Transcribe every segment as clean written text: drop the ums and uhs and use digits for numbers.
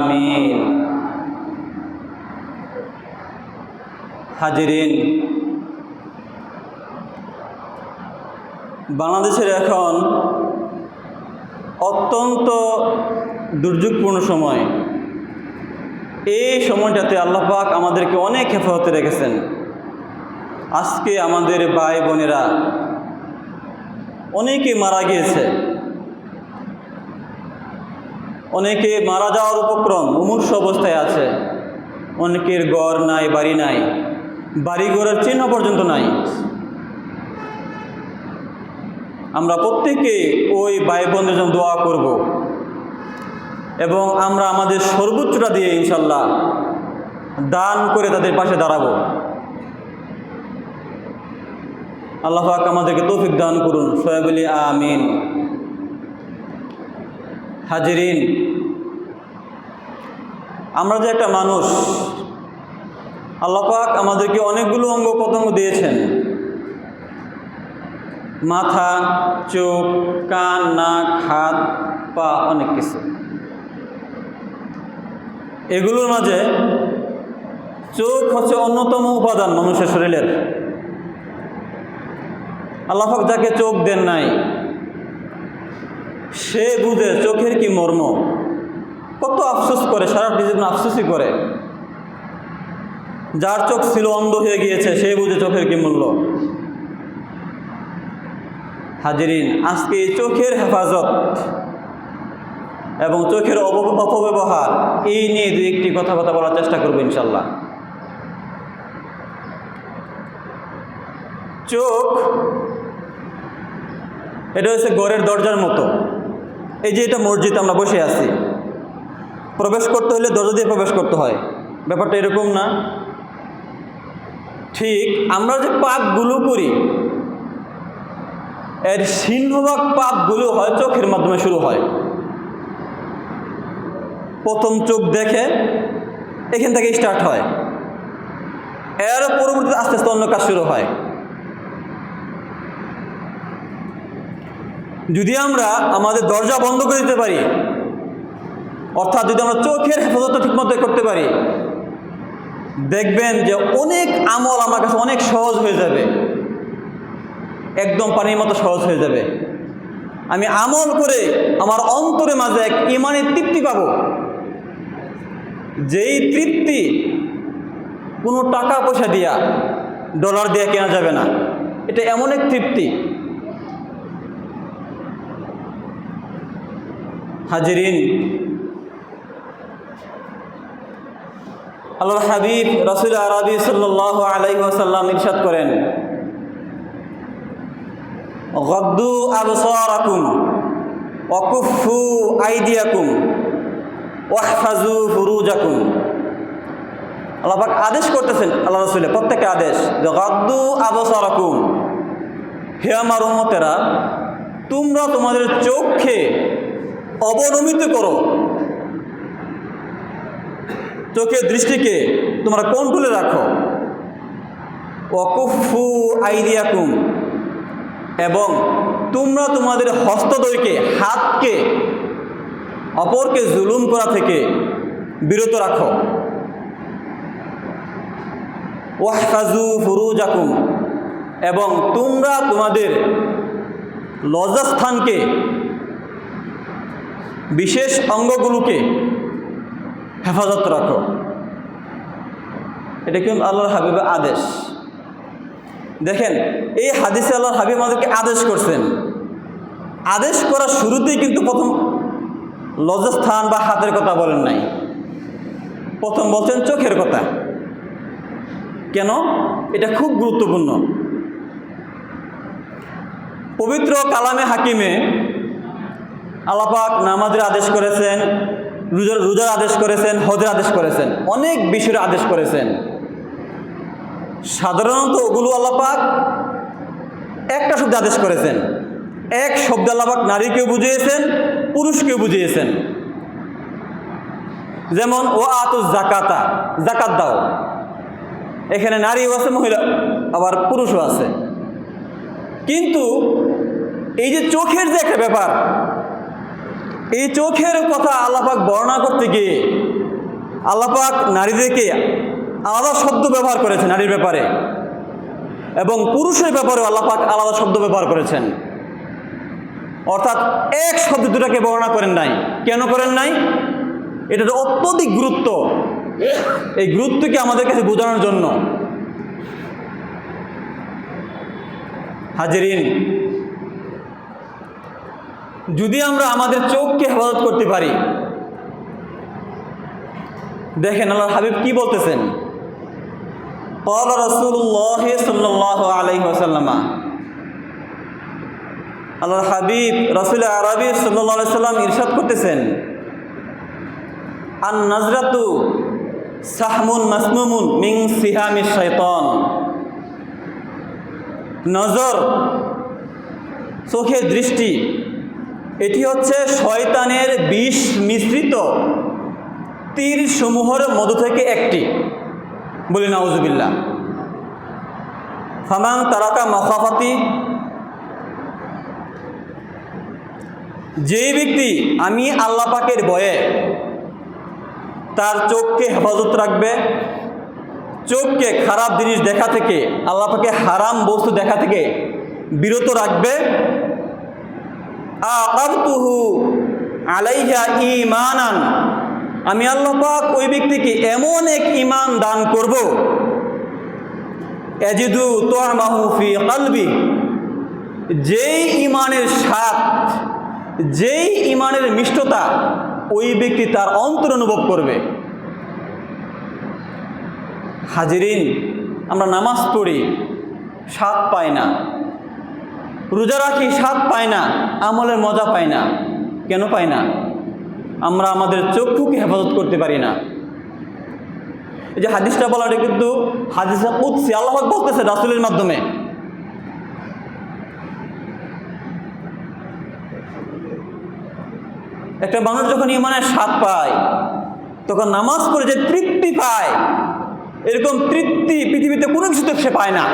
আমিন। হাজিরিন, বাংলাদেশের এখন অত্যন্ত দুর্যোগপূর্ণ সময়। এই সময়টাতে আল্লাহ পাক আমাদেরকে অনেক হেফাজতে রেখেছেন। আজকে আমাদের ভাই বোনেরা অনেকে মারা গিয়েছে, অনেকে মারা যাওয়ার উপক্রম, মুমূর্ষ অবস্থায় আছে। অনেকের ঘর নাই, বাড়ি নাই, বাড়ি ঘরের চিহ্ন পর্যন্ত নাই। আমরা প্রত্যেকে ওই ভাই বোনদের জন্য দোয়া করব এবং আমরা আমাদের সর্বোচ্চটা দিয়ে ইনশাল্লাহ দান করে তাদের পাশে দাঁড়াবো। আল্লাহ পাক আমাদেরকে তৌফিক দান করুন, সবাই বলি আমিন। হাজিরিন, আমরা যে একটা মানুষ, আল্লাহ পাক আমাদেরকে অনেকগুলো অঙ্গ প্রত্যঙ্গ দিয়েছেন। মাথা, চোখ, কান, নাক, হাত, পা, অনেক কিছু। এগুলোর মাঝে চোখ হচ্ছে অন্যতম উপাদান মানুষের শরীরের। আল্লাহ পাক যাকে চোখ দেন নাই সে বুঝে চোখের কি মর্ম, কত আফসোস করে, সারা জীবন আফসোসই করে। যার চোখ ছিল অন্ধ হয়ে গিয়েছে সে বুঝে চোখের কি মূল্য। হাজিরিন, আজকে এই চোখের হেফাজত এবং চোখের অপব্যবহার এই নিয়ে দু একটি কথা বলার চেষ্টা করবো ইনশাল্লাহ। চোখ এটা হচ্ছে ঘরের দরজার মতো। এই যে এটা মসজিদ, আমরা বসে আছি, প্রবেশ করতে হলে দরজা দিয়ে প্রবেশ করতে হয়। ব্যাপারটা এরকম না? ঠিক আমরা যে পাপগুলো করি এর সিংহভাগ পাপগুলো হয় চোখের মাধ্যমে শুরু হয়। প্রথম চোখ দেখে, এখান থেকে স্টার্ট হয়, এর পরবর্তীতে আস্তে আস্তে অন্য কাজ শুরু হয়। যদি আমরা আমাদের দরজা বন্ধ করে দিতে পারি, অর্থাৎ যদি আমরা চোখের হেফাজতটা ঠিকমতো করতে পারি, দেখবেন যে অনেক আমল আমার কাছে অনেক সহজ হয়ে যাবে, একদম পানির মতো সহজ হয়ে যাবে। আমি আমল করে আমার অন্তরে মাঝে এক ইমানের তৃপ্তি পাবো, যেই তৃপ্তি কোনো টাকা পয়সা দিয়া, ডলার দিয়ে কেনা যাবে না। এটা এমন এক তৃপ্তি। হাজিরিন, আল্লাহর হাবিব রাসূল আরবি সাল্লাল্লাহু আলাইহি ওয়াসাল্লাম ইরশাদ করেন, গাদ্দু আবসারাকুম ওয়া কুফফু আইদিয়াকুম ওয়াহফাজু ফুরুজাকুম। আল্লাহ পাক আদেশ করতেছেন, আল্লাহ রাসূলের প্রত্যেকটা আদেশ, যে গাদ্দু আবসারাকুম, হে আমার উম্মতেরা, তোমরা তোমাদের চোখকে অবনমিত করো, চোখের দৃষ্টিকে তোমরা কন্ট্রোলে রাখো। ওয়াকুফু আইদিয়াকুম, এবং তোমরা তোমাদের হস্তদ্বয়কে, হাতকে অপরকে জুলুম করা থেকে বিরত রাখো। ওয়াহফাজু ফুরুজাকুম, এবং তোমরা তোমাদের লজ্জাস্থানকে, বিশেষ অঙ্গগুলোকে হেফাজত রাখো। এটা কিন্তু আল্লাহর হাবিবের আদেশ। দেখেন, এই হাদিসে আল্লাহর হাবিব আমাদেরকে আদেশ করছেন। আদেশ করার শুরুতেই কিন্তু প্রথম লজ্জাস্থান বা হাতের কথা বলেন নাই, প্রথম বলছেন চোখের কথা। কেন? এটা খুব গুরুত্বপূর্ণ। পবিত্র কালামে হাকিমে আল্লাহ পাক নামাজের আদেশ করেছেন, রোজার আদেশ করেছেন, হজের আদেশ করেছেন, অনেক বিষয়ের আদেশ করেছেন। সাধারণত ওগুলো আল্লাহ পাক একটা শব্দে আদেশ করেছেন। এক শব্দ আল্লাহ পাক নারীকেও বুঝিয়েছেন, পুরুষকেও বুঝিয়েছেন। যেমন ও আতুজ জাকাতা, জাকাত দাও, এখানে নারীও আছে, মহিলা আবার পুরুষও আছে। কিন্তু এই যে চোখের যে একটা ব্যাপার, এই চোখের কথা আল্লাহ পাক বর্ণনা করতে গিয়ে আল্লাহ পাক নারীদেরকে আলাদা শব্দ ব্যবহার করেছেন নারীর ব্যাপারে, এবং পুরুষের ব্যাপারেও আল্লাহ পাক আলাদা শব্দ ব্যবহার করেছেন। অর্থাৎ এক শব্দ দুটাকে বর্ণনা করেন নাই। কেন করেন নাই? এটার অত্যধিক গুরুত্ব, এই গুরুত্বকে আমাদের কাছে বোঝানোর জন্য। হাজিরিন, যদি আমরা আমাদের চোখকে হেফাজত করতে পারি, দেখেন আল্লাহর হাবিব কি বলতেছেন। قال رسول الله صلى الله عليه وسلم, আল্লাহর হাবিব রাসূল আরবি সাল্লাল্লাহু আলাইহি সাল্লাম ইরশাদ করতেছেন, আন নাজরাতু সাহমুন মাসমুমুন মিন সিহামিশ শাইতান। নজর, চোখের দৃষ্টি, এটি হচ্ছে শয়তানের বিষ মিশ্রিত তীর সমূহের মধ্য থেকে একটি। বলি নাউজুবিল্লাহ। ফামান তারাকা মাখাফাতি, যেই ব্যক্তি আমি আল্লাহ পাকের ভয়ে তার চোখকে হেফাজত রাখবে, চোখকে খারাপ জিনিস দেখা থেকে, আল্লাহ পাকে হারাম বস্তু দেখা থেকে বিরত রাখবে, আকাবতুহু আলাইহা ঈমানান, আমি আল্লাহ পাক ওই ব্যক্তিকে এমন এক ঈমান দান করব, ইয়াজিদু তু'মাহু ফি কলবি, যেই ঈমানের স্বাদ, যেই ঈমানের মিষ্টতা ওই ব্যক্তি তার অন্তর অনুভব করবে। হাজিরিন, আমরা নামাজ পড়ি, স্বাদ পাই না, রোজা রাখি, স্বাদ পাই না, আমলের মজা পাই না। কেন পাই না? আমরা আমাদের চক্ষুকে হেফাজত করতে পারি না। এই যে হাদিসটা বলা, এটা কিন্তু হাদিসে কুদসি, আল্লাহ পাক বলতেছে রাসূলের মাধ্যমে। একটা মানুষ যখন ঈমানের স্বাদ পায়, তখন নামাজ পড়ে যে তৃপ্তি পায়, এরকম তৃপ্তি পৃথিবীতে কোনো কিছুতে সে পায় না।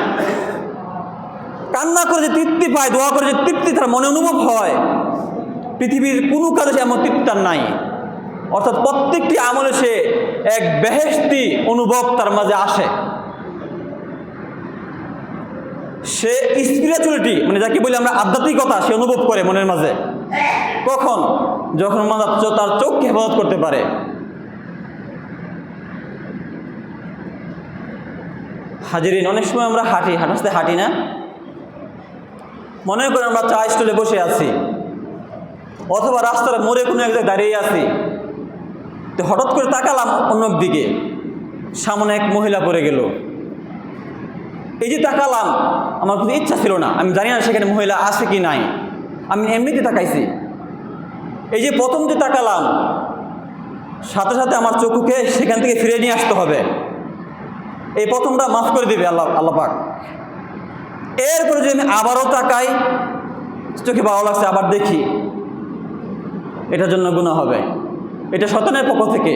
কান্না করে যে তৃপ্তি পায়, দোয়া করে যে তৃপ্তি তার মনে অনুভব হয়, পৃথিবীর কোনো কাজে সে এমন তৃপ্তি তার নাই। অর্থাৎ প্রত্যেকটি আমলে সে এক বেহেশতি অনুভব তার মাঝে আসে। সে স্পিরিচুয়ালিটি, মানে যাকে বলি আমরা আধ্যাত্মিকতা, সে অনুভব করে মনের মাঝে। কখন? যখন তার চোখকে হেফাজত করতে পারে। হাজিরিন, অনেক সময় আমরা হাঁটতে হাঁটি না, মনে করি আমরা চা স্টলে বসে আছি, অথবা রাস্তার মোড়ে কোনো এক জায়গায় দাঁড়িয়ে আছি, তো হঠাৎ করে তাকালাম অন্য দিকে, সামনে এক মহিলা পড়ে গেল। এই যে তাকালাম, আমার কোনো ইচ্ছা ছিল না, আমি জানি না সেখানে মহিলা আছে কি নাই, আমি এমনিতে তাকাইছি। এই যে প্রথম যে তাকালাম, সাথে সাথে আমার চোখকে সেখান থেকে ফিরে নিয়ে আসতে হবে। এই প্রথমটা মাফ করে দেবে আল্লাহ পাক। এরপরে যদি আমি আবারও তাকাই, চোখে ভালো লাগছে, আবার দেখি, এটার জন্য গুনাহ হবে। এটা শয়তানের পক্ষ থেকে।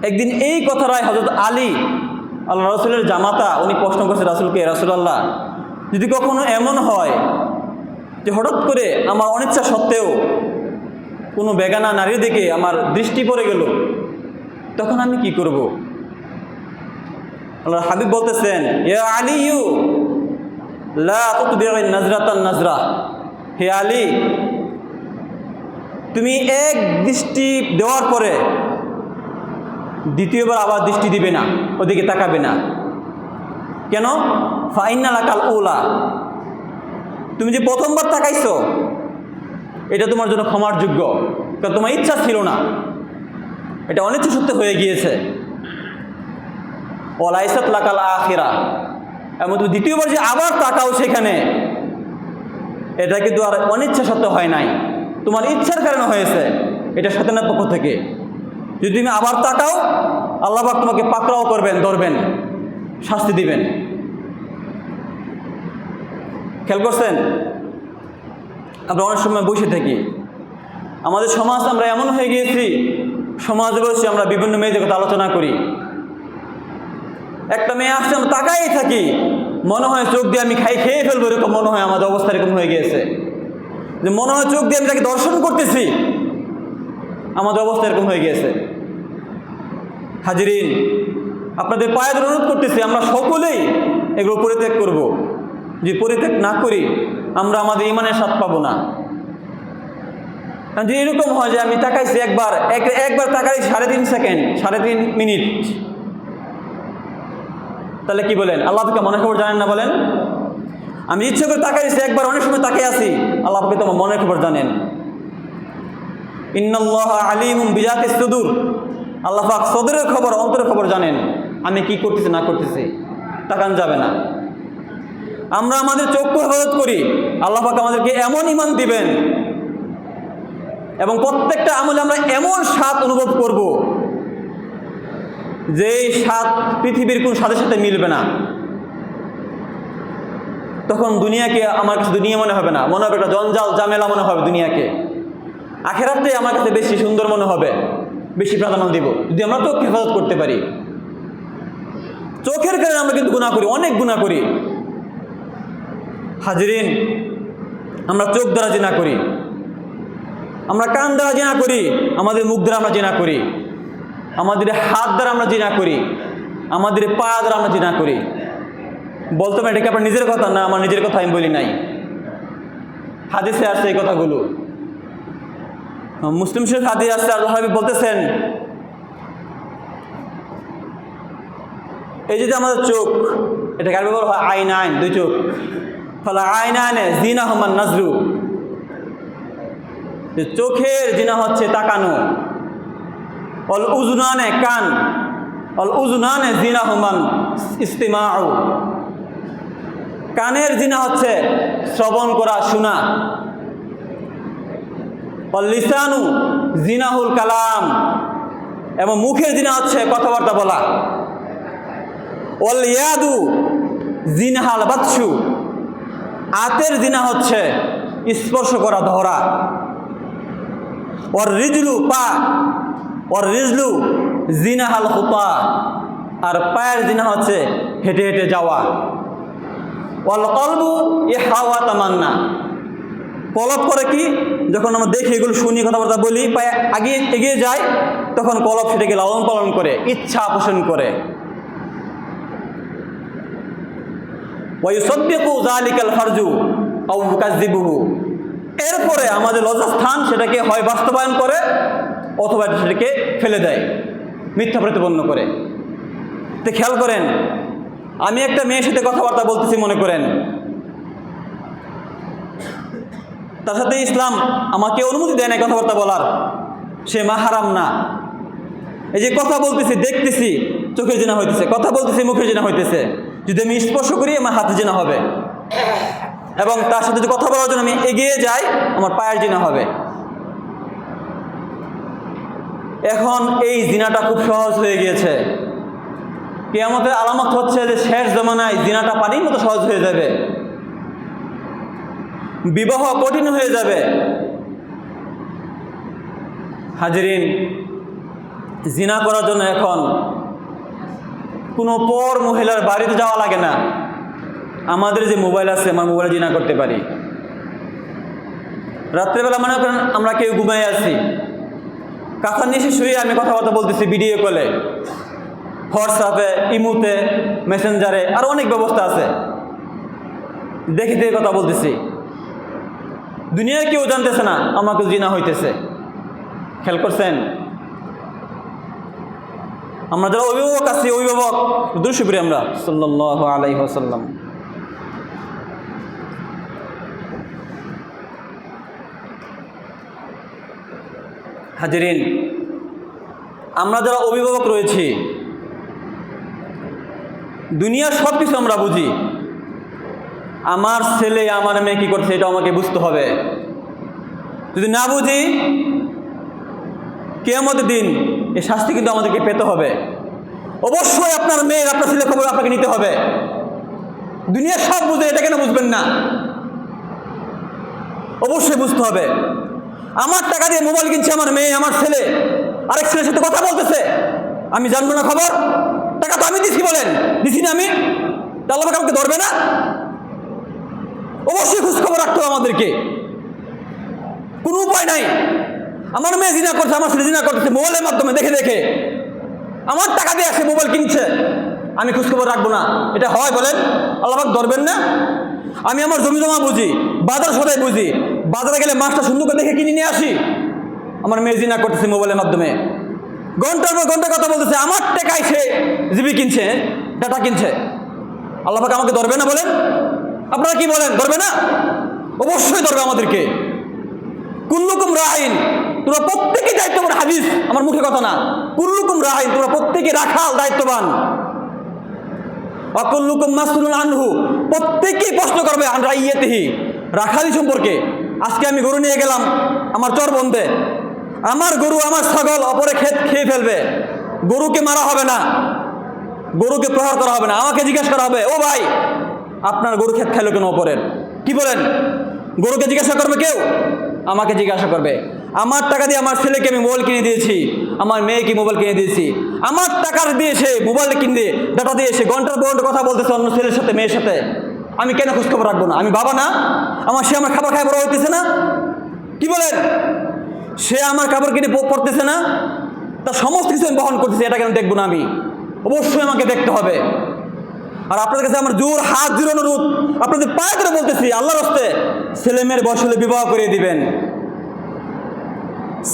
একদিন এই কথাটাই হযরত আলী, আল্লাহ রাসূলের জামাতা, উনি প্রশ্ন করছে রাসূলকে, রাসূলুল্লাহ, যদি কখনো এমন হয় যে হঠাৎ করে আমার অনিচ্ছা সত্ত্বেও কোনো বেগানা নারীর দিকে আমার দৃষ্টি পড়ে গেল, তখন আমি কি করব? আল্লাহর হাবিব বলতেছেন, ইয়া আলিয়ু লা তুতবি'ন নাজরাতান নাজরা, হে আলী, তুমি এক দৃষ্টি দেওয়ার পরে দ্বিতীয়বার আবার দৃষ্টি দিবে না, ওদিকে তাকাবে না। কেন? ফাইন্না লাকাল উলা, তুমি যে প্রথমবার তাকাইছো এটা তোমার জন্য ক্ষমার যোগ্য, কারণ তোমার ইচ্ছা ছিল না, এটা অনিচ্ছা সত্ত্বে হয়ে গিয়েছে। ওয়ালাইসাত লাকাল আখিরা, এবং তুমি দ্বিতীয়বার যে আবার তাকাও সেখানে, এটা কিন্তু আর অনিচ্ছা সত্ত্বে হয় নাই, তোমার ইচ্ছার কারণে হয়েছে। এটা শয়তানের পক্ষ থেকে। যদি তুমি আবার তাকাও, আল্লাহ পাক তোমাকে পাকড়াও করবেন, ধরবেন, শাস্তি দিবেন। খেয়াল করছেন? আমরা অনেক সময় বসে থাকি, আমাদের সমাজ আমরা এমন হয়ে গিয়েছি, সমাজে বসে আমরা বিভিন্ন মেয়েদের কথা আলোচনা করি। একটা মেয়ে আসছে, আমরা তাকাই থাকি, মনে হয় চোখ দিয়ে আমি খেয়ে ফেলবো, এরকম মনে হয়। আমাদের অবস্থা এরকম হয়ে গিয়েছে যে মনে হয় চোখ দিয়ে আমি তাকে দর্শন করতেছি। আমাদের অবস্থা এরকম হয়ে গিয়েছে। হাজিরিন, আপনাদের পায়ে ধরে অনুরোধ করতেছি, আমরা সকলেই এগুলো পরিত্যাগ করব। যে পরিত্যাগ না করি আমরা আমাদের ইমানের স্বাদ পাবো না। কারণ যদি এরকম হয় যে আমি তাকাইছি একবার তাকাই 3.5 সেকেন্ড, 3.5 মিনিট, তাহলে কি বলেন? আল্লাহ পাকে মনের খবর জানেন না বলেন? আমি ইচ্ছে করে তাকাইছি একবার, অনেক সময় তাকিয়ে আছি, আল্লাহ পাকে তোমার মনের খবর জানেন। ইন্নাল্লাহা আলিমুম বিজাতিস সুদূর, আল্লাহ পাক সদরের খবর, অন্তরের খবর জানেন। আমি কি করতেছি না করতেছি, তাকান যাবে না। আমরা আমাদের চক্ষু হেফাজত করি, আল্লাহ পাক আমাদেরকে এমন ঈমান দিবেন এবং প্রত্যেকটা আমলে আমরা এমন স্বাদ অনুভব করব যে স্বাদ পৃথিবীর কোন স্বাদের সাথে মিলবে না। তখন দুনিয়াকে আমার কাছে দুনিয়া মনে হবে না, মনে হবে একটা জঞ্জাল ঝামেলা মনে হবে দুনিয়াকে। আখিরাতটাই আমার কাছে বেশি সুন্দর মনে হবে, বেশি প্রাধান্য দিব যদি আমরা চোখ হেফাজত করতে পারি। চোখের কারণে আমরা কিন্তু গুনাহ করি, অনেক গুনাহ করি। হাজিরিন, আমরা চোখ দ্বারা জিনা করি, আমরা কান দ্বারা জিনা করি, আমাদের মুখ দ্বারা আমরা জিনা করি, আমাদের হাত দ্বারা আমরা জিনা করি, আমাদের পা দ্বারা আমরা জিনা করি। বলতে পারি এটা কি আপনার নিজের কথা? না, আমার নিজের কথা আমি বলি নাই, হাদিসে আসছে এই কথাগুলো। মুসলিম শরীফ হাদিস আসছে, আল্লাহ হাবিব বলতেছেন, এই যে আমাদের চোখ, এটা কার ব্যবহার হয়? আইনাইন, দুই চোখ। ফলে আইনাইনে জিনাহুমান নাজরু, চোখের জিনা হচ্ছে তাকানো। অল উজুনানে কান, অল উজুনানে জিনাহুমান ইস্তিমাউ, কানের জিনা হচ্ছে শ্রবণ করা, শোনা। অল লিসানু জিনাহুল কালাম, এবং মুখের জিনা হচ্ছে কথাবার্তা বলা। অল ইয়াদু জিনাহাল বাতসু, হাতের জিনা হচ্ছে স্পর্শ করা, ধরা। ওর রিজলু পা, ওর রিজলু জিনাহাল খুতা, আর পায়ের জিনা হচ্ছে হেঁটে হেঁটে যাওয়া। ওয়াল কলবু ইহাওয়া তামান্না, কলব করে কি? যখন আমরা দেখি এগুলো, শুনি, কথাবার্তা বলি, পায়ে এগিয়ে যায়, তখন কলব সেটাকে লালন পালন করে, ইচ্ছা পোষণ করে। ওয়ায়ুসাদ্দিকু যালিকাল ফারজু আও ইউকাযযিবুহু, এরপরে আমাদের লজ্জাস্থান সেটাকে হয় বাস্তবায়ন করে অথবা সেটাকে ফেলে দেয়, মিথ্যা প্রতিপন্ন করে। তো খেয়াল করেন, আমি একটা মেয়ের সাথে কথাবার্তা বলতেছি মনে করেন, তার সাথে ইসলাম আমাকে অনুমতি দেয় না কথাবার্তা বলার, সে মাহরাম না। এই যে কথা বলতেছি, দেখতেছি, চোখের জিনা হইতেছে, কথা বলতেছি, মুখের জিনা হইতেছে। যদি আমি স্পর্শ করি, আমার হাতে জিনা হবে, এবং তার সাথে যদি কথা বলার জন্য আমি এগিয়ে যাই, আমার পায়ের জিনা হবে। এখন এই জিনাটা খুব সহজ হয়ে গিয়েছে। কিয়ামতের আলামত হচ্ছে যে শেষ জমানায় জিনাটা পানির মতো সহজ হয়ে যাবে, বিবাহ কঠিন হয়ে যাবে। হাজিরিন, জিনা করার জন্য এখন কোনো পর মহিলার বাড়িতে যাওয়া লাগে না। আমাদের যে মোবাইল আছে, আমার মোবাইলে জিনা করতে পারি। রাত্রেবেলা মনে করেন আমরা কেউ ঘুমাই আছি, কাঁথার নিচে শুয়ে আমি কথাবার্তা বলতেছি ভিডিও কলে, হোয়াটসঅ্যাপে, ইমুতে, মেসেঞ্জারে, আর অনেক ব্যবস্থা আছে, দেখে দেখে কথা বলতেছি। দুনিয়ার কেউ জানতেছে না আমাকে জিনা হইতেছে। খেয়াল করছেন? আমরা যারা অভিভাবক আছি, অভিভাবক দুরূদ পড়ি আমরা সাল্লাল্লাহু আলাইহি ওয়াসাল্লাম। হাজিরিন, আমরা যারা অভিভাবক রয়েছি, দুনিয়ার সব কিছু আমরা বুঝি। আমার ছেলে আমার মেয়ে কী করছে এটা আমাকে বুঝতে হবে। যদি না বুঝি, কিয়ামতের দিন এই শাস্তি কিন্তু আমাদেরকে পেতে হবে। অবশ্যই আপনার মেয়ের, আপনার ছেলে খবর আপনাকে নিতে হবে। দুনিয়া সব বুঝে, এটা কেন বুঝবেন না? অবশ্যই বুঝতে হবে। আমার টাকা দিয়ে মোবাইল কিনছে আমার মেয়ে, আমার ছেলে আরেক ছেলের সাথে কথা বলতেছে, আমি জানবো না খবর? টাকা তো আমি দিছি, বলেন দিছি না আমি? আল্লাহ পাক আমাকে ধরবে না? অবশ্যই খোঁজ খবর রাখতে হবে আমাদেরকে, কোনো উপায় নাই। আমার মেয়ে জিনা করছে, আমার ছেলে জিনা করতেছে মোবাইলের মাধ্যমে দেখে দেখে, আমার টাকা দিয়ে আসে মোবাইল কিনছে, আমি খোঁজখবর রাখবো না? এটা হয় বলেন? আল্লাহ পাক ধরবেন না? আমি আমার জমি জমা বুঝি, বাজার সদাই বুঝি, বাজারে গেলে মাছটা সুন্দর করে দেখে কিনে নিয়ে আসি, আমার মেয়ে জিনা করতেছে মোবাইলের মাধ্যমে, ঘন্টার পর ঘন্টা কথা বলতেছে, আমার টাকায় সে জিবি কিনছে, ডাটা কিনছে। আল্লাহ পাক আমাকে ধরবে না বলেন? আপনারা কি বলেন, ধরবে না? অবশ্যই ধরবে আমাদেরকে। কুল্লুকুম রাইন, তোমরা প্রত্যেকে দায়িত্ববান। হাদিস আমার মুখে কথা না, কুল্লুকুম রাইন, তোমরা প্রত্যেকে রাখাল, দায়িত্ববান। অকুল্লুকুম মাসউলুন আনহু, প্রত্যেকেই প্রশ্ন করবে আন রাইয়াতিহি, রাখালি সম্পর্কে। আজকে আমি গরু নিয়ে গেলাম আমার চর বন্ধে, আমার গরু আমার ছাগল অপরে খেয়ে ফেলবে, গরুকে মারা হবে না, গরুকে প্রহার করা হবে না, আমাকে জিজ্ঞাসা করা হবে, ও ভাই আপনার গরু খেত খাইলো কেন অপরের? কি বলেন? গরুকে জিজ্ঞাসা করবে কেউ? আমাকে জিজ্ঞাসা করবে। আমার টাকা দিয়ে আমার ছেলেকে আমি মোবাইল কিনে দিয়েছি, আমার মেয়েকে মোবাইল কিনে দিয়েছি, আমার টাকার দিয়ে সে মোবাইল কিনে দিয়ে ডাটা দিয়ে সে ঘন্টার পর ঘন্টা কথা বলতেছে অন্য ছেলের সাথে, মেয়ের সাথে। আমি কেন খোঁজখবর রাখবো না? আমি বাবা না? সে আমার খাবার খায় বড় হইতেছে না? কি বলেন? সে আমার কাপড় কিনে পড়তেছে না? তার সমস্ত কিছু আমি বহন করতেছি, এটা কেন দেখবো না আমি? অবশ্যই আমাকে দেখতে হবে। আর আপনাদের কাছে আমার জোর হাত জোর অনুরোধ, আপনাদের পায়ে করে বলতেছি, আল্লাহর হস্তে ছেলে মেয়ের বয়স হলে বিবাহ করে দিবেন,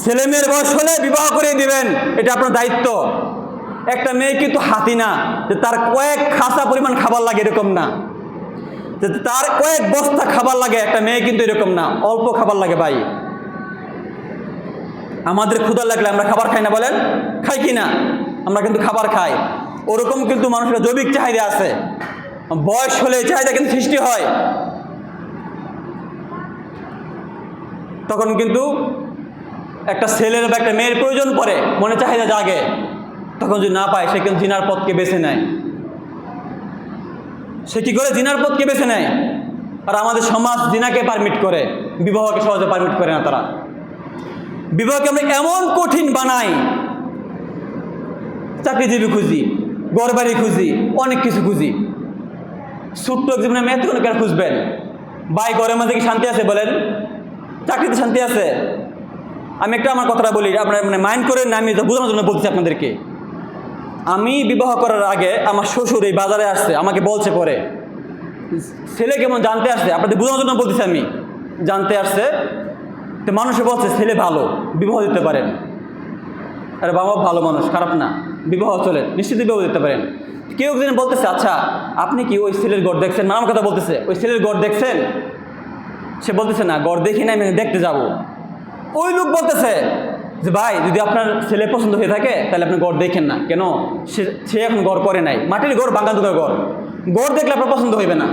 ছেলে মেয়ের বয়স হলে বিবাহ করে দিবেন, এটা আপনার দায়িত্ব। একটা মেয়ে কিন্তু হাতি না যে তার কয়েক খাসা পরিমাণ খাবার লাগে, এরকম না। যে তার কয়েক বস্তা খাবার লাগে, একটা মেয়ে কিন্তু এরকম না, অল্প খাবার লাগে ভাই। আমাদের ক্ষুধা লাগলে আমরা খাবার খাই না বলেন? খাই কি না? আমরা কিন্তু খাবার খাই। ওরকম কিন্তু মানুষের জৈবিক চাহিদা আছে, বয়স হলে চাহিদা কিন্তু সৃষ্টি হয়। তখন কিন্তু একটা ছেলের বা একটা মেয়ের প্রয়োজন পড়ে, মনে চাহিদা জাগে, তখন যদি না পায় সে কিন্তু জিনার পথকে বেছে নেয়। সে কি করে? জিনার পথকে বেছে নেয়। আর আমাদের সমাজ জিনাকে পারমিট করে, বিবাহকে সহজে পারমিট করে না। তারা বিবাহকে আমরা এমন কঠিন বানাই, চাকরিজীবী খুঁজি, ঘর বাড়ি খুঁজি, অনেক কিছু খুঁজি। ছোট্ট জীবনে মেয়ে কোনো কেন খুঁজবেন ভাই? ঘরের মধ্যে কি শান্তি আছে বলেন? চাকরিতে শান্তি আছে? আমি একটা আমার কথাটা বলি, আপনার মাইন্ড করেন না, আমি বোঝানোর জন্য বলছি আপনাদেরকে। আমি বিবাহ করার আগে আমার শ্বশুর এই বাজারে আসছে, আমাকে বলছে পরে, ছেলে কেমন জানতে আসছে, আপনাদের বোঝানোর জন্য বলতেছি আমি। জানতে আসছে তো মানুষে বলছে ছেলে ভালো, বিবাহ দিতে পারেন। আরে বাবা ভালো মানুষ, খারাপ না, বিবাহ চলে, নিশ্চিত বিবাহ দিতে পারেন। কেউ একজন বলতেছে, আচ্ছা আপনি কি ওই ছেলের গড় দেখছেন? নাম কথা বলতেছে, ওই ছেলের গড় দেখছেন? সে বলতেছে না, গড় দেখি না, আমি দেখতে যাব। ওই লোক বলতেছে যে ভাই যদি আপনার ছেলে পছন্দ হয়ে থাকে তাহলে আপনি গড় দেখেন না কেন? সে এখন গড় করে নাই, মাটির গড়, বাঙ্গা দুগার গড়, গড় দেখলে আপনার পছন্দ হইবে না।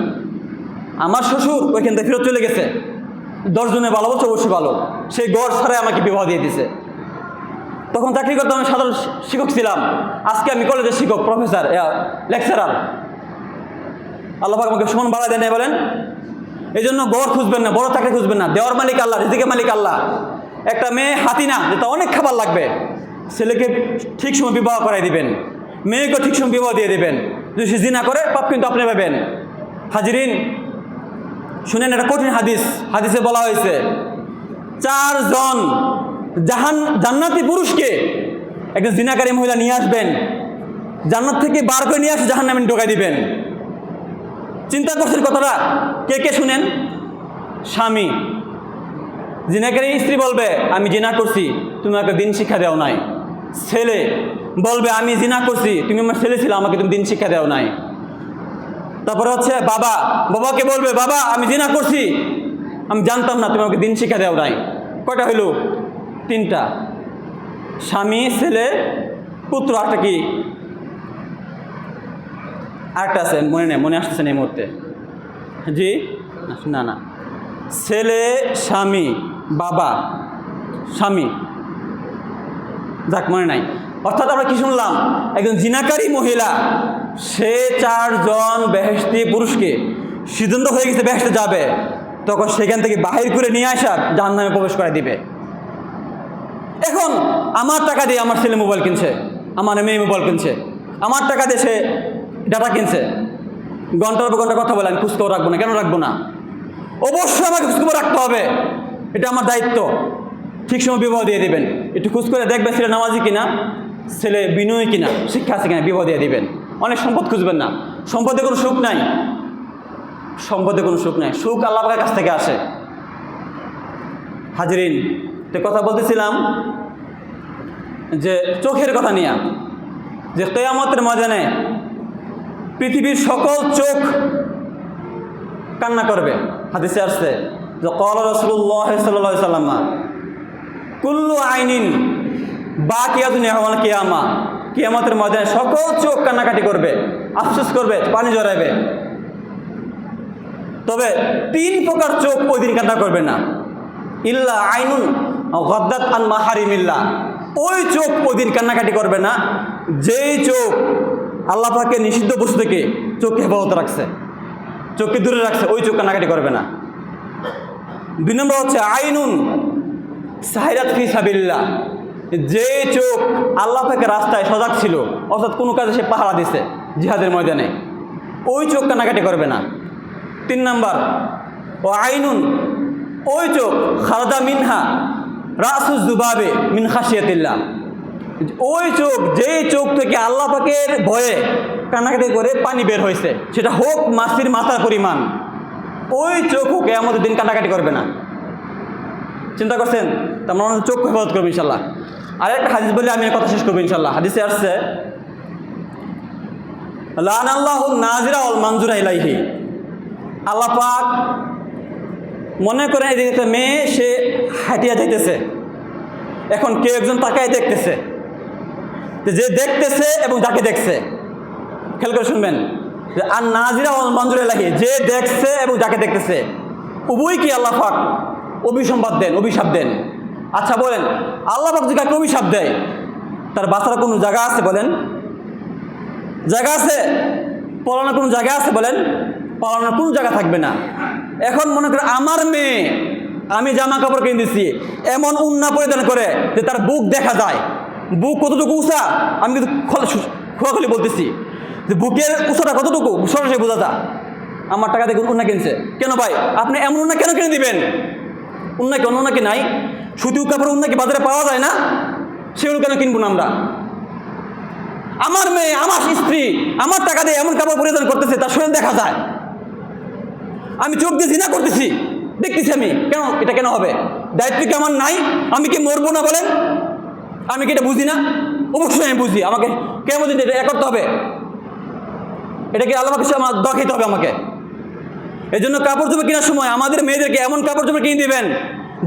আমার শ্বশুর ওইখান থেকে ফেরত চলে গেছে, 10 জনে ভালো বলছে, অবশ্যই ভালো, সেই গড় ছাড়াই আমাকে বিবাহ দিয়ে দিছে। তখন চাকরি করতে আমি সাধারণ শিক্ষক ছিলাম, আজকে আমি কলেজের শিক্ষক, প্রফেসর, লেকচারার। আল্লাহ পাক আমাকে সমান বাড়া দেয় না বলেন? এই জন্য গড় খুঁজবেন না, বড় চাকরি খুঁজবেন না, দেওয়ার মালিক আল্লাহ, রিজিকের মালিক আল্লাহ। একটা মেয়ে হাতি না যেটা অনেক খাবার লাগবে, ছেলেকে ঠিক সময় বিবাহ করাই দিবেন, মেয়েকে ঠিক সময় বিবাহ দিয়ে দেবেন। যদি সে জিনা করে পাপ কিন্তু আপনি পাবেন। হাজিরিন শুনেন, একটা কঠিন হাদিস, হাদিসে বলা হয়েছে 4 জন জান্নাতি পুরুষকে একজন জিনাকারী মহিলা নিয়ে আসবেন, জান্নাত থেকে বার করে নিয়ে আসে জাহান্নামে ঢোকাই দিবেন। চিন্তা করছেন কথাটা? কে কে শুনেন? স্বামী, জিনাকারী স্ত্রী বলবে আমি জিনা করছি, তুমি আমাকে দিন শিক্ষা দেও নাই। ছেলে বলবে আমি জিনা করছি, তুমি আমার ছেলে ছিল, আমাকে তুমি দিন শিক্ষা দেও নাই। তারপরে হচ্ছে বাবা, বাবাকে বলবে বাবা আমি জিনা করছি, আমি জানতাম না, তুমি আমাকে দিন শিক্ষা দেও নাই। কয়টা হইল? 3টা। স্বামী, ছেলে, পুত্র। আরেকটা কি? আরেকটা আছে, মনে নেই, মনে আসতেছে না এই মুহূর্তে। জি না না, ছেলে, স্বামী, বাবা, স্বামী, যাক মনে নাই। অর্থাৎ আমরা কি শুনলাম? একজন জিনাকারী মহিলা, সে 4 জন বেহেশতি পুরুষকে সিদ্ধান্ত হয়ে গেছে বেহেশতে যাবে, তখন সেখান থেকে বাহির করে নিয়ে আসা জাহান্নামে প্রবেশ করে দিবে। এখন আমার টাকা দিয়ে আমার ছেলে মোবাইল কিনছে, আমার মেয়ে মোবাইল কিনছে, আমার টাকা দিয়ে সে ডাটা কিনছে, ঘন্টার পর ঘন্টা কথা বলে, আমি খোঁজখবর রাখবো না? কেন রাখবো না? অবশ্যই আমাকে খোঁজখবর রাখতে হবে, এটা আমার দায়িত্ব। ঠিক সময় বিবাহ দিয়ে দিবেন। একটু খোঁজ করে দেখবে ছেলে নামাজি কিনা, ছেলে বিনয়ী কিনা, শিক্ষা আছে কিনা, বিবাহ দিয়ে দিবেন। অনেক সম্পদ খুঁজবেন না, সম্পদে কোনো সুখ নাই, সম্পদে কোনো সুখ নাই, সুখ আল্লাহ পাকের কাছ থেকে আসে। হাজরিন, তো কথা বলতেছিলাম যে চোখের কথা নিয়ে, যে কিয়ামতের ময়দানে পৃথিবীর সকল চোখ কান্না করবে। হাদিসে আসছে যে ক্বালা রাসূলুল্লাহ সাল্লাল্লাহু আলাইহি ওয়াসাল্লাম কুল্লু আইনিন বাকিয়াতুন ইয়াওমাল কিয়ামা, কিয়ামতের ময়দানে সকল চোখ কান্নাকাটি করবে, আফসোস করবে, পানি জড়াবে। তবে 3 প্রকার চোখ ওই দিন কান্না করবে না। ইল্লা আইনুন গাদ্দাত আন মাহারিমিল্লাহ, ওই চোখ ওই দিন কান্নাকাটি করবে না যেই চোখ আল্লাহ পাকের নিষিদ্ধ বস্তু থেকে চোখকে হেফাজত রাখছে, চোখকে দূরে রাখছে, ওই চোখ কান্নাকাটি করবে না। 2 নম্বর হচ্ছে আইনুন সাহিরাত ফি সাবিলিল্লাহ, যে চোখ আল্লাহ পাকের রাস্তায় সজাগ ছিল, অর্থাৎ কোনো কাজে সে পাহারা দিছে জিহাদের ময়দানে, ওই চোখ কান্নাকাটি করবে না। 3 নম্বর ও আইনুন, ওই চোখ খারাজা মিনহা রাসুজ জুবাবে মিন খাশিয়াতিল্লাহ, ওই চোখ যেই চোখ থেকে আল্লাহ পাকের ভয়ে কান্নাকাটি করে পানি বের হয়েছে, সেটা হোক মাছির মাথার পরিমাণ, ওই চোখও কিয়ামতের দিন কান্নাকাটি করবে না। চিন্তা করছেন? তার মানে চোখ হেফাজত করবে ইনশাল্লাহ। আর একটা হাদিস বলে আমি কথা শেষ করবো ইনশাল্লাহ। হাদিসে আসছে লানাল্লাহু নাজিরা ওয়াল মানজুরা ইলাইহি, আল্লাহ পাক মনে করেন এদিকে একটা মেয়ে, সে হাঁটিয়া যাইতেছে, এখন কেউ একজন তাকায় দেখতেছে, যে দেখতেছে এবং যাকে দেখছে, খেয়াল করে শুনবেন যে আর নাজিরা ওয়াল মানজুরা ইলাইহি, যে দেখছে এবং যাকে দেখতেছে উভয় কি আল্লাহ পাক অভিসম্বাদ দেন, অভিশাপ দেন। আচ্ছা বলেন, আল্লাহ পাক যদি কাউকে অভিশাপ দেয়, তার বাঁচার কোনো জায়গা আছে? বলেন, জায়গা আছে? পলানোর কোনো জায়গা আছে? বলেন, পলানোর কোনো জায়গা থাকবে না। এখন মনে করে আমার মেয়ে, আমি জামা কাপড় কিনে দিচ্ছি, এমন উন্না পরিধান করে যে তার বুক দেখা যায়, বুক কতটুকু উঁচা আমি কিন্তু খোলাখুলি বলতেছি, যে বুকের উঁচাটা কতটুকু সরাসরি বোঝা যায়। আমার টাকা দেখুন উন্না কিনছে, কেন ভাই আপনি এমন উন্না কেন কিনে দিবেন? উন্না কি অন্য উন্না কি নাই? সুতি কাপড় উন্না কি বাজারে পাওয়া যায় না? সেগুলো কেন কিনবো না আমরা? আমার মেয়ে, আমার স্ত্রী আমার টাকা দিয়ে এমন কাপড় পরিধান করতেছে, তার শরীর দেখা যায়, আমি চোখ দিয়ে জিনা করতেছি, দেখতেছি আমি, কেন এটা কেন হবে? দায়িত্ব কি আমার নাই? আমি কি মরবো না? বলেন, আমি কি এটা বুঝি না? অবশ্যই আমি বুঝি, আমাকে কেমন দিন এটা করতে হবে, এটাকে আল্লাহ কিছু আমার দেখাইতে হবে আমাকে। এই জন্য কাপড় চোপড় কেনার সময় আমাদের মেয়েদেরকে এমন কাপড় চোপড় কিনে দিবেন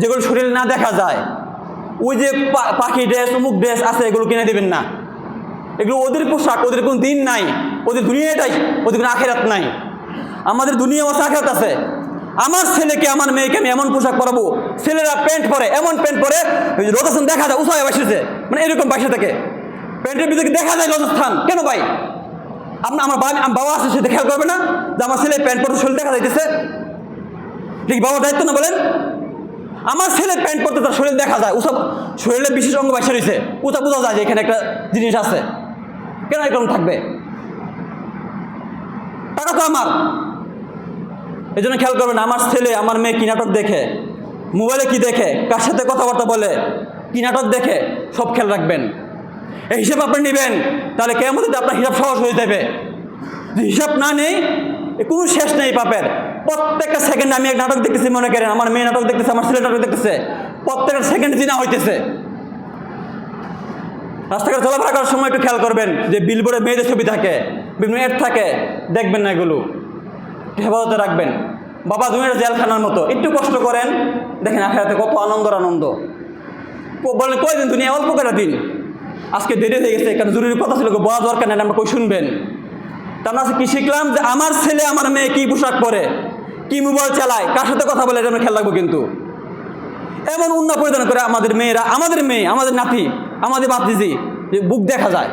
যেগুলো শরীরে না দেখা যায়। ওই যে পাখি ড্রেস, অমুক ড্রেস আছে, এগুলো কিনে দেবেন না। এগুলো ওদের পোশাক, ওদের কোনো দিন নাই, ওদের দুনিয়াটাই, ওদের কোনো আখেরাত নাই। আমাদের দুনিয়া আছে, আখেরাত আছে। আমার ছেলেকে, আমার মেয়েকে আমি এমন পোশাক পরাবো, ছেলেরা প্যান্ট পরে, এমন প্যান্ট পরে রোতাস্থান দেখা যায়, উঁচা বাসেছে, মানে এরকম বাসা থেকে প্যান্টের ভিতরে দেখা যায় রোতাস্থান। কেন ভাই? আমার বাবা আছে, সেটা খেয়াল করবে না যে আমার ছেলে প্যান্ট পরতে শরীর দেখা যাইতেছে? ঠিক বাবার দায়িত্ব না? বলেন, আমার ছেলে প্যান্ট পরতে তার শরীর দেখা যায়, ওসব শরীরের বিশেষ অঙ্গ বাইসা রয়েছে, ওটা বোঝা যায় যে এখানে একটা জিনিস আছে। কেন এরকম থাকবে? টাকা তো আমার। এই জন্য খেয়াল করবেন, আমার ছেলে, আমার মেয়ে কি নাটক দেখে, মোবাইলে কি দেখে, কার সাথে কথাবার্তা বলে, কি নাটক দেখে, সব খেয়াল রাখবেন। এই হিসাব আপনি নেবেন, তাহলে কিয়ামতের দিন আপনার হিসাব সহজ হয়ে যাবে। হিসাব না নেই, কোনো শেষ নেই পাপের। প্রত্যেকটা সেকেন্ডে আমি এক নাটক দেখতেছি, মনে করেন আমার মেয়ে নাটক দেখতেছে, আমার ছেলে নাটক দেখতেছে, প্রত্যেকটা সেকেন্ড জিনা হইতেছে। রাস্তাঘাটে চলাফেরা করার সময় একটু খেয়াল করবেন যে বিলবোর্ডে মেয়েদের ছবি থাকে, বিভিন্ন অ্যাড থাকে, দেখবেন না, এগুলো হেফাজতে রাখবেন। বাবা দুনিয়ার জেলখানার মতো, একটু কষ্ট করেন, দেখেন আখেরাতে কত আনন্দ। বলেন কয়দিন দুনিয়া? অল্প করে দিন। আজকে দেরি হয়ে গেছে, কারণ জরুরি কথা ছিল, বলা দরকার নেই, আমরা কই শুনবেন। তার মানে কি শিখলাম? যে আমার ছেলে, আমার মেয়ে কি পোশাক পরে, কি মোবাইল চালায়, কার সাথে কথা বলে, এটা আমরা খেয়াল রাখবো। কিন্তু এমন উন্না পরিধান করে আমাদের মেয়েরা, আমাদের মেয়ে, আমাদের নাতি, আমাদের বাতিজি, যে বুক দেখা যায়,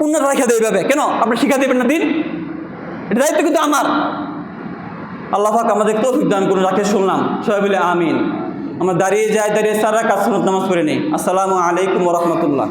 উন্নত রেখা দেয় এইভাবে। কেন আপনি শিখা দেবেন না দিন? এটা দায়িত্ব কিন্তু আমার। আল্লাহ পাক আমাদের তৌফিক দান করুন। যাকে শুনলাম সবাই বলে আমিন। আমরা দাঁড়িয়ে যাই, দাঁড়িয়ে সারা কাজ সুন্নত নামাজ পড়ে নিই। আসসালামু আলাইকুম ওয়া রাহমাতুল্লাহ।